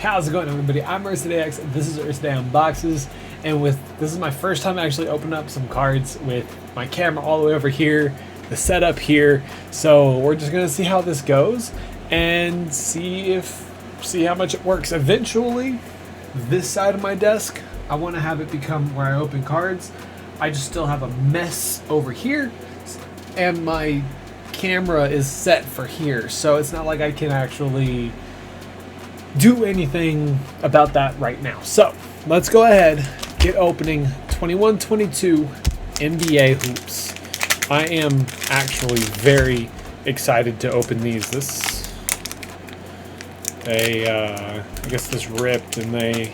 How's it going, everybody? I'm UrsidaeX. This is UrsidaeUnboXes, and this is my first time actually opening up some cards with my camera all the way over here, the setup here. So we're just gonna see how this goes and see how much it works. Eventually, this side of my desk, I want to have it become where I open cards. I just still have a mess over here, and my camera is set for here, so it's not like I can actually do anything about that right now. So let's go ahead, get opening 21-22 NBA hoops. I am actually very excited to open these. I guess this ripped and they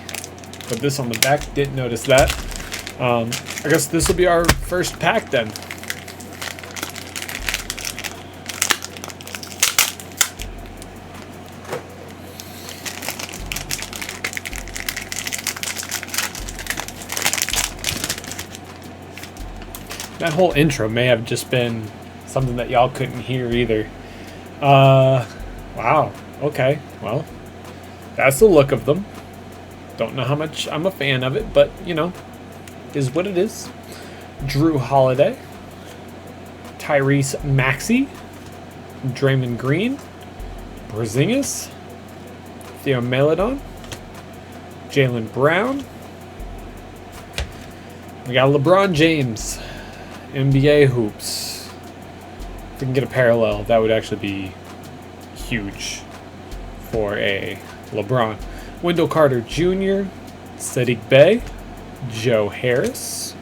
put this on the back. Didn't notice that. I guess this will be our first pack then. That whole intro may have just been something that y'all couldn't hear either. Wow. Okay. Well, that's the look of them. Don't know how much I'm a fan of it, but, you know, is what it is. Drew Holiday. Tyrese Maxey. Draymond Green. Porzingis. Theo Maledon. Jaylen Brown. We got LeBron James. NBA hoops. If we can get a parallel, that would actually be huge for a LeBron. Wendell Carter Jr., Sadiq Bey, Joe Harris,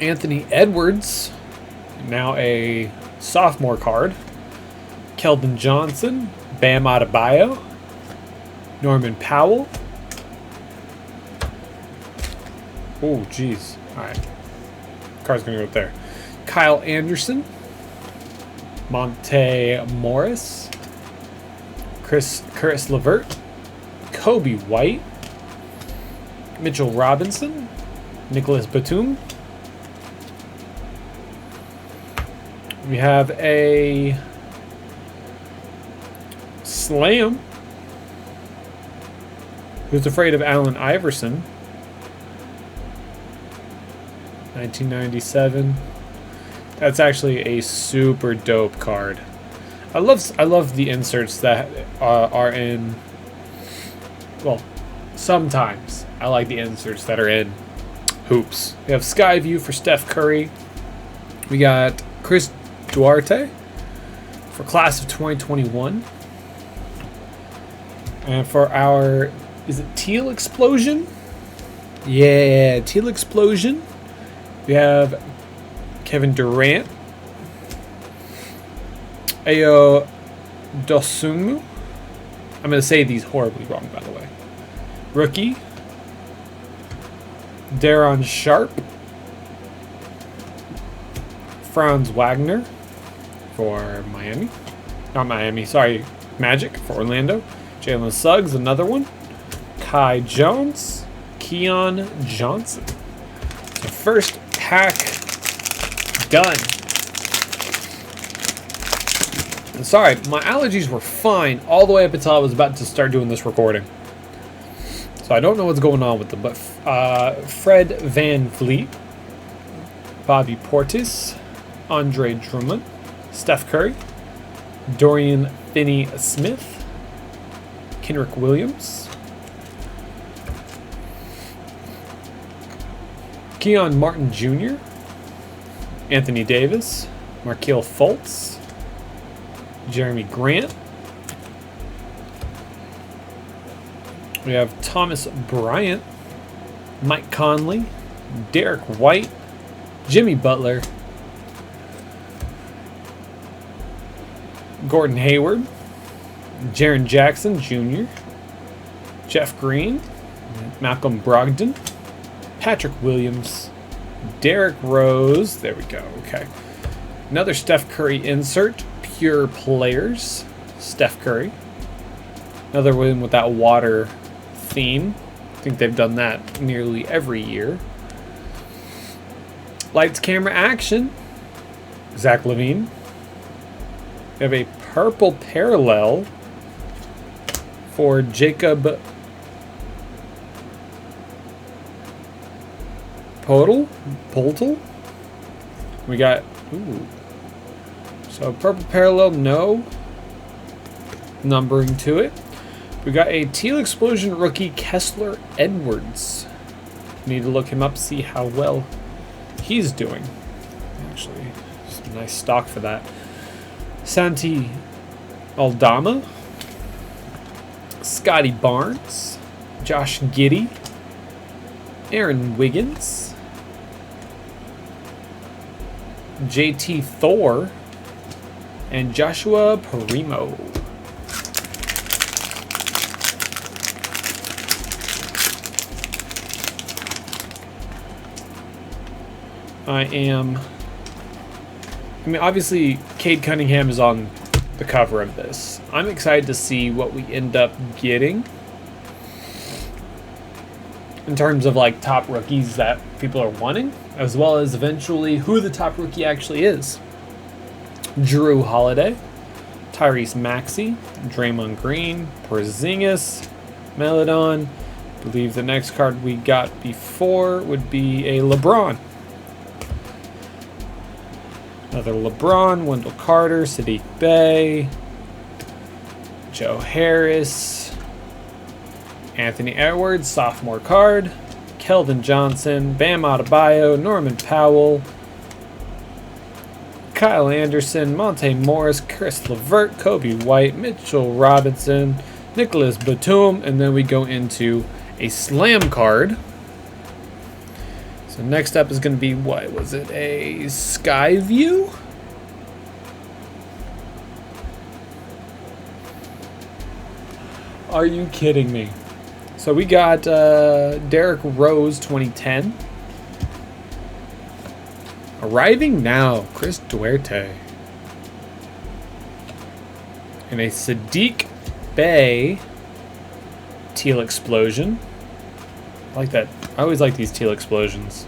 Anthony Edwards, now a sophomore card, Keldon Johnson, Bam Adebayo, Norman Powell. Oh, geez. All right. Card's going to go up there. Kyle Anderson. Monte Morris. Curtis LeVert. Kobe White. Mitchell Robinson. Nicholas Batum. We have a Slam. Who's afraid of Allen Iverson? 1997. That's actually a super dope card. I love the inserts that are in. Well, sometimes I like the inserts that are in hoops. We have Skyview for Steph Curry. We got Chris Duarte for class of 2021. And for our, is it Teal Explosion? Yeah, Teal Explosion. We have Kevin Durant, Ayo Dosunmu. I'm going to say these horribly wrong, by the way. Rookie, Daron Sharp, Franz Wagner for Miami. Not Miami, sorry, Magic for Orlando. Jalen Suggs, another one. Kai Jones, Keon Johnson. So first pack done. And sorry, my allergies were fine all the way up until I was about to start doing this recording. So I don't know what's going on with them, but Fred Van Vliet, Bobby Portis, Andre Drummond, Steph Curry, Dorian Finney-Smith, Kenrick Williams, Keon Martin Jr., Anthony Davis, Markelle Fultz, Jeremy Grant. We have Thomas Bryant, Mike Conley, Derek White, Jimmy Butler, Gordon Hayward, Jaren Jackson Jr., Jeff Green, Malcolm Brogdon, Patrick Williams, Derrick Rose. There we go. Okay. Another Steph Curry insert. Pure Players. Steph Curry. Another one with that water theme. I think they've done that nearly every year. Lights, Camera, Action. Zach LaVine. We have a purple parallel for Jacob Poltel. We got, ooh. So purple parallel, no numbering to it. We got a Teal Explosion rookie, Kessler Edwards. Need to look him up, see how well he's doing. Actually, it's a nice stock for that. Santi Aldama, Scotty Barnes, Josh Giddey, Aaron Wiggins, JT Thor, and Joshua Primo. I mean, obviously, Cade Cunningham is on the cover of this. I'm excited to see what we end up getting in terms of like top rookies that people are wanting, as well as eventually who the top rookie actually is. Drew Holiday, Tyrese Maxey, Draymond Green, Porzingis, Melodon. I believe the next card we got before would be a LeBron. Another LeBron, Wendell Carter, Sadiq Bey, Joe Harris, Anthony Edwards, sophomore card, Keldon Johnson, Bam Adebayo, Norman Powell, Kyle Anderson, Monte Morris, Chris LeVert, Kobe White, Mitchell Robinson, Nicholas Batum, and then we go into a slam card. So next up is going to be, what was it, a Skyview? Are you kidding me? So we got Derrick Rose 2010. Arriving now, Chris Duarte. And a Sadiq Bey Teal Explosion. I like that. I always like these Teal Explosions.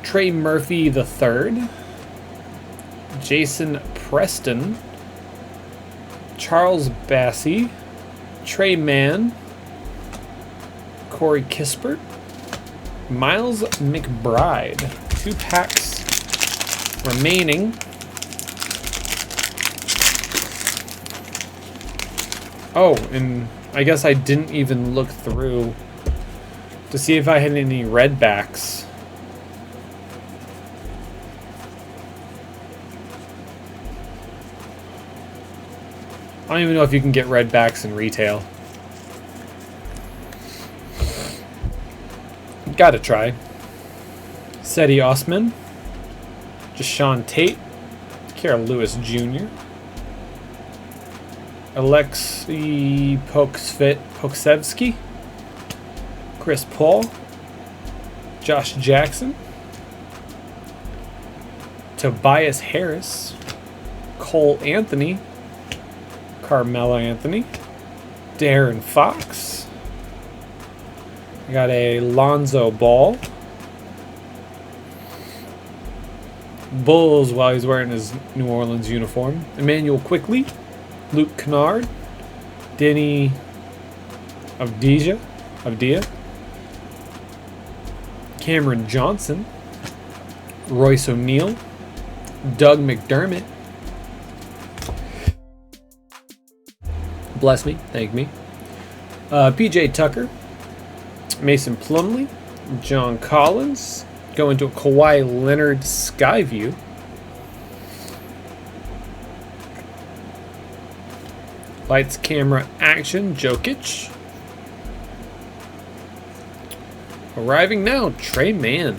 Trey Murphy III. Jason Preston. Charles Bassey. Trey Mann. Corey Kispert. Miles McBride. 2 packs remaining. Oh, and I guess I didn't even look through to see if I had any red backs. I don't even know if you can get red backs in retail. Gotta try. Seti Osman, Jashawn Tate, Carol Lewis Jr., Alexei Pokusevsky, Chris Paul, Josh Jackson, Tobias Harris, Cole Anthony, Carmelo Anthony, Darren Fox. I got a Lonzo Ball. Bulls while he's wearing his New Orleans uniform. Emmanuel Quickley, Luke Kennard, Denny Avdia, Cameron Johnson, Royce O'Neal, Doug McDermott. Bless me, thank me. PJ Tucker, Mason Plumlee, John Collins. Going to a Kawhi Leonard Skyview. Lights, camera, action, Jokic. Arriving now, Trey Mann.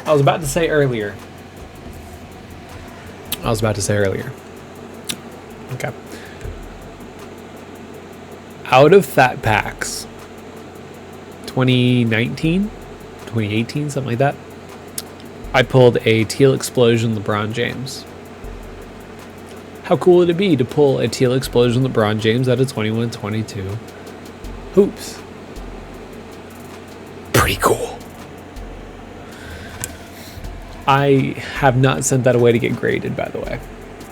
I was about to say earlier. Okay. Out of Fat Packs 2019, 2018, something like that, I pulled a Teal Explosion LeBron James. How cool would it be to pull a Teal Explosion LeBron James out of 21-22 hoops? pretty cool. I have not sent that away to get graded, by the way.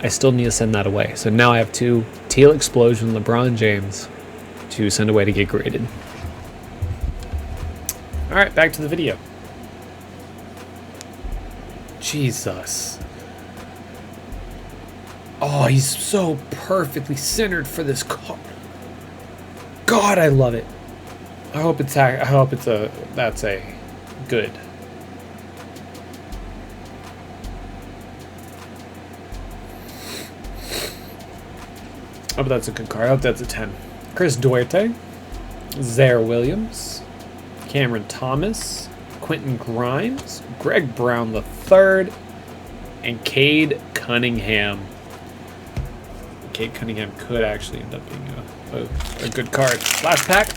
I still need to send that away. So now I have 2 Teal Explosion LeBron James to send away to get graded. All right, back to the video. Jesus. Oh, he's so perfectly centered for this car. God, I love it. I hope it's that's a good. I hope that's a good card. I hope that's a 10. Chris Duarte, Zaire Williams, Cameron Thomas, Quentin Grimes, Greg Brown III, and Cade Cunningham. Cade Cunningham could actually end up being a good card. Last pack.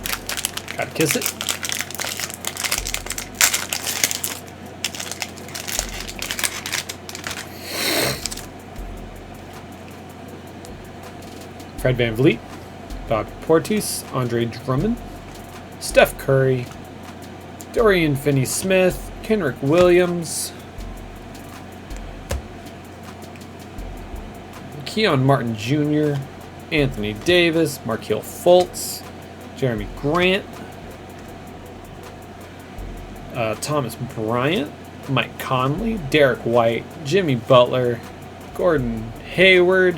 Gotta kiss it. Fred VanVleet, Bobby Portis, Andre Drummond, Steph Curry, Dorian Finney-Smith, Kenrick Williams, Keon Martin Jr., Anthony Davis, Markelle Fultz, Jeremy Grant, Thomas Bryant, Mike Conley, Derek White, Jimmy Butler, Gordon Hayward,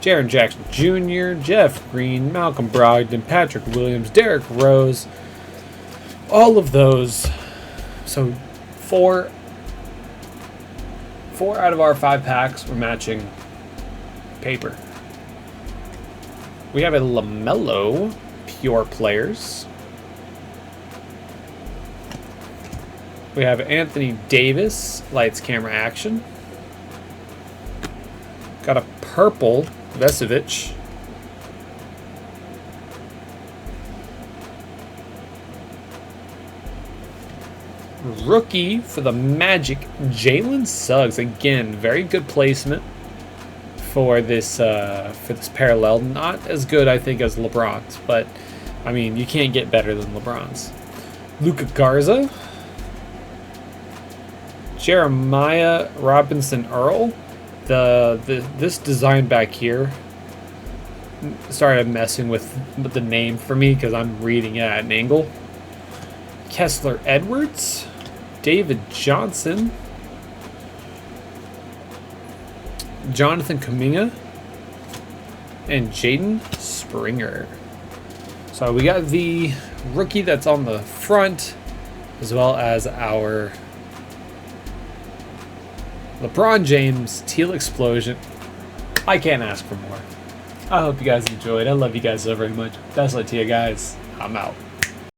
Jaren Jackson Jr., Jeff Green, Malcolm Brogdon, Patrick Williams, Derrick Rose, all of those. So 4 out of our 5 packs were matching paper. We have a LaMelo Pure Players. We have Anthony Davis Lights Camera Action. Got a purple Vesevic. Rookie for the Magic, Jalen Suggs. Again, very good placement for this parallel. Not as good, I think, as LeBron's, but I mean, you can't get better than LeBron's. Luka Garza, Jeremiah Robinson Earl. This design back here started messing with the name for me because I'm reading it at an angle. Kessler Edwards, David Johnson, Jonathan Kuminga, and Jaden Springer. So we got the rookie that's on the front, as well as our LeBron James Teal Explosion. I can't ask for more. I hope you guys enjoyed. I love you guys so very much. Best luck to you guys. I'm out.